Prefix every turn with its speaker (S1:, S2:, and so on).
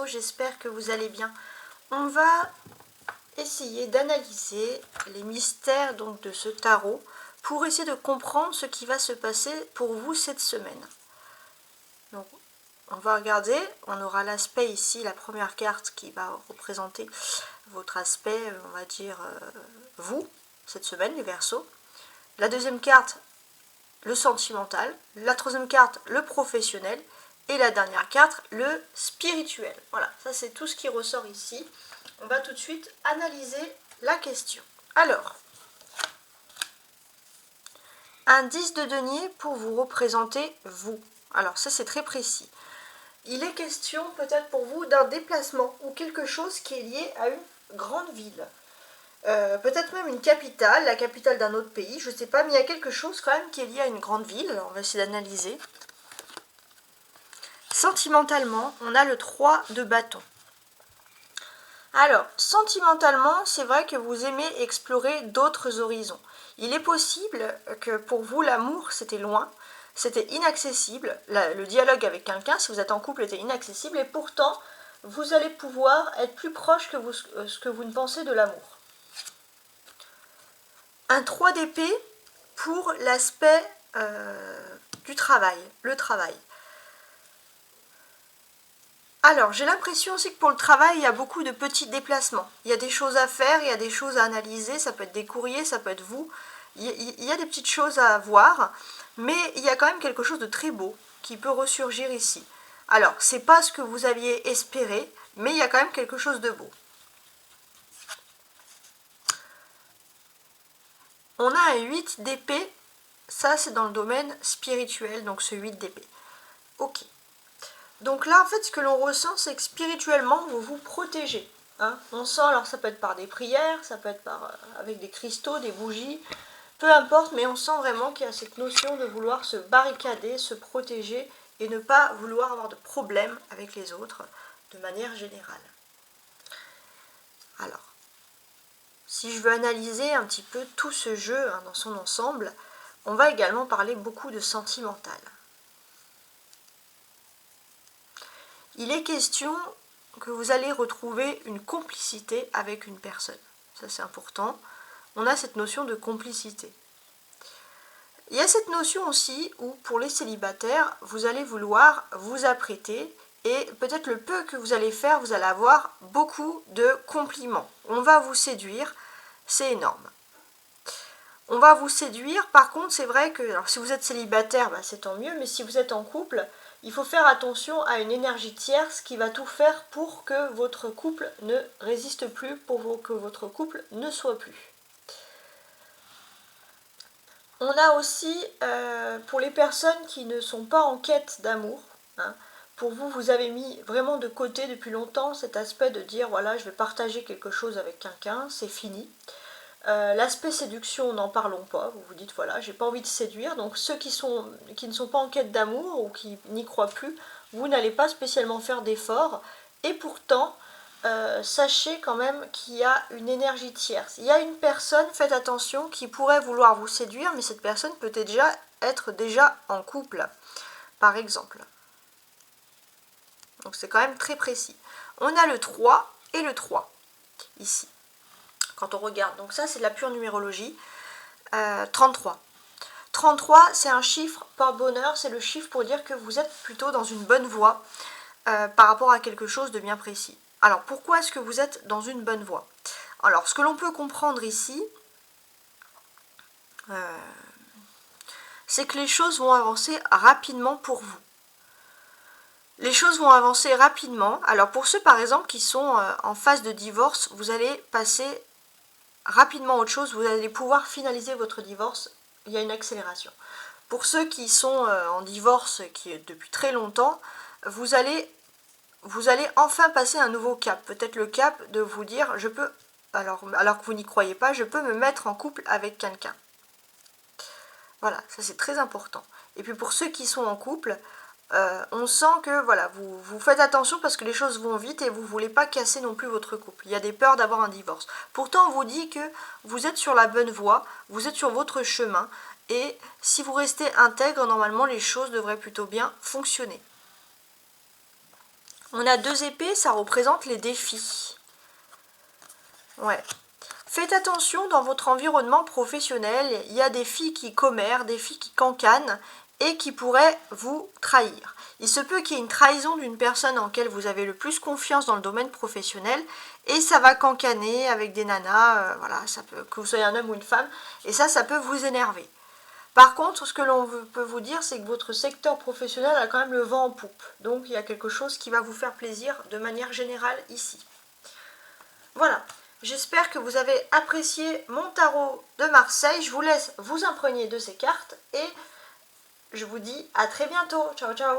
S1: Verseau, j'espère que vous allez bien. On va essayer d'analyser les mystères donc de ce tarot pour essayer de comprendre ce qui va se passer pour vous cette semaine. Donc, on va regarder, on aura l'aspect ici, la première carte qui va représenter votre aspect, on va dire vous, cette semaine, les Verseaux. La deuxième carte, le sentimental. La troisième carte, le professionnel. Et la dernière carte, le spirituel. Voilà, ça c'est tout ce qui ressort ici. On va tout de suite analyser la question. Alors, un 10 de denier pour vous représenter vous. Alors ça c'est très précis. Il est question peut-être pour vous d'un déplacement ou quelque chose qui est lié à une grande ville. Peut-être même une capitale, la capitale d'un autre pays, je ne sais pas, mais il y a quelque chose quand même qui est lié à une grande ville. Alors on va essayer d'analyser. Sentimentalement, on a le 3 de bâton. Alors, sentimentalement, c'est vrai que vous aimez explorer d'autres horizons. Il est possible que pour vous, l'amour, c'était loin, c'était inaccessible. Le dialogue avec quelqu'un, si vous êtes en couple, était inaccessible. Et pourtant, vous allez pouvoir être plus proche que ce que vous ne pensez de l'amour. Un 3 d'épée pour l'aspect du travail, le travail. Alors, j'ai l'impression aussi que pour le travail, il y a beaucoup de petits déplacements. Il y a des choses à faire, il y a des choses à analyser, ça peut être des courriers, ça peut être vous. Il y a des petites choses à voir, mais il y a quand même quelque chose de très beau qui peut ressurgir ici. Alors, c'est pas ce que vous aviez espéré, mais il y a quand même quelque chose de beau. On a un 8 d'épée, ça c'est dans le domaine spirituel, donc ce 8 d'épée. Ok. Donc là, en fait, ce que l'on ressent, c'est que spirituellement, vous vous protégez. Hein. On sent, alors ça peut être par des prières, ça peut être avec des cristaux, des bougies, peu importe, mais on sent vraiment qu'il y a cette notion de vouloir se barricader, se protéger et ne pas vouloir avoir de problème avec les autres de manière générale. Alors, si je veux analyser un petit peu tout ce jeu dans son ensemble, on va également parler beaucoup de sentimental. Il est question que vous allez retrouver une complicité avec une personne. Ça c'est important. On a cette notion de complicité. Il y a cette notion aussi où pour les célibataires, vous allez vouloir vous apprêter et peut-être le peu que vous allez faire, vous allez avoir beaucoup de compliments. On va vous séduire, c'est énorme. On va vous séduire, par contre c'est vrai que alors, si vous êtes célibataire, c'est tant mieux, mais si vous êtes en couple, il faut faire attention à une énergie tierce qui va tout faire pour que votre couple ne résiste plus, pour que votre couple ne soit plus. On a aussi, pour les personnes qui ne sont pas en quête d'amour, pour vous, vous avez mis vraiment de côté depuis longtemps cet aspect de dire, voilà, je vais partager quelque chose avec quelqu'un, c'est fini. L'aspect séduction, n'en parlons pas, vous vous dites, voilà, j'ai pas envie de séduire, donc ceux qui ne sont pas en quête d'amour ou qui n'y croient plus, vous n'allez pas spécialement faire d'efforts, et pourtant, sachez quand même qu'il y a une énergie tierce. Il y a une personne, faites attention, qui pourrait vouloir vous séduire, mais cette personne peut être déjà en couple, par exemple. Donc c'est quand même très précis. On a le 3 et le 3, ici. Quand on regarde, donc ça c'est de la pure numérologie, 33. 33 c'est un chiffre porte-bonheur, c'est le chiffre pour dire que vous êtes plutôt dans une bonne voie par rapport à quelque chose de bien précis. Alors pourquoi est-ce que vous êtes dans une bonne voie? Alors ce que l'on peut comprendre ici, c'est que les choses vont avancer rapidement pour vous. Les choses vont avancer rapidement. Alors pour ceux par exemple qui sont en phase de divorce, vous allez passer rapidement à autre chose, vous allez pouvoir finaliser votre divorce, il y a une accélération. Pour ceux qui sont en divorce depuis très longtemps, vous allez enfin passer un nouveau cap. Peut-être le cap de vous dire, je peux, alors que vous n'y croyez pas, je peux me mettre en couple avec quelqu'un. Voilà, ça c'est très important. Et puis pour ceux qui sont en couple, on sent que voilà, vous faites attention parce que les choses vont vite et vous ne voulez pas casser non plus votre couple. Il y a des peurs d'avoir un divorce. Pourtant, on vous dit que vous êtes sur la bonne voie, vous êtes sur votre chemin et si vous restez intègre, normalement les choses devraient plutôt bien fonctionner. On a 2 épées, ça représente les défis. Ouais. Faites attention dans votre environnement professionnel, il y a des filles qui commèrent, des filles qui cancanent et qui pourraient vous trahir. Il se peut qu'il y ait une trahison d'une personne en laquelle vous avez le plus confiance dans le domaine professionnel et ça va cancaner avec des nanas, voilà, ça peut, que vous soyez un homme ou une femme, et ça peut vous énerver. Par contre, ce que l'on peut vous dire, c'est que votre secteur professionnel a quand même le vent en poupe. Donc, il y a quelque chose qui va vous faire plaisir de manière générale ici. Voilà. J'espère que vous avez apprécié mon tarot de Marseille. Je vous laisse vous imprégner de ces cartes et je vous dis à très bientôt. Ciao, ciao.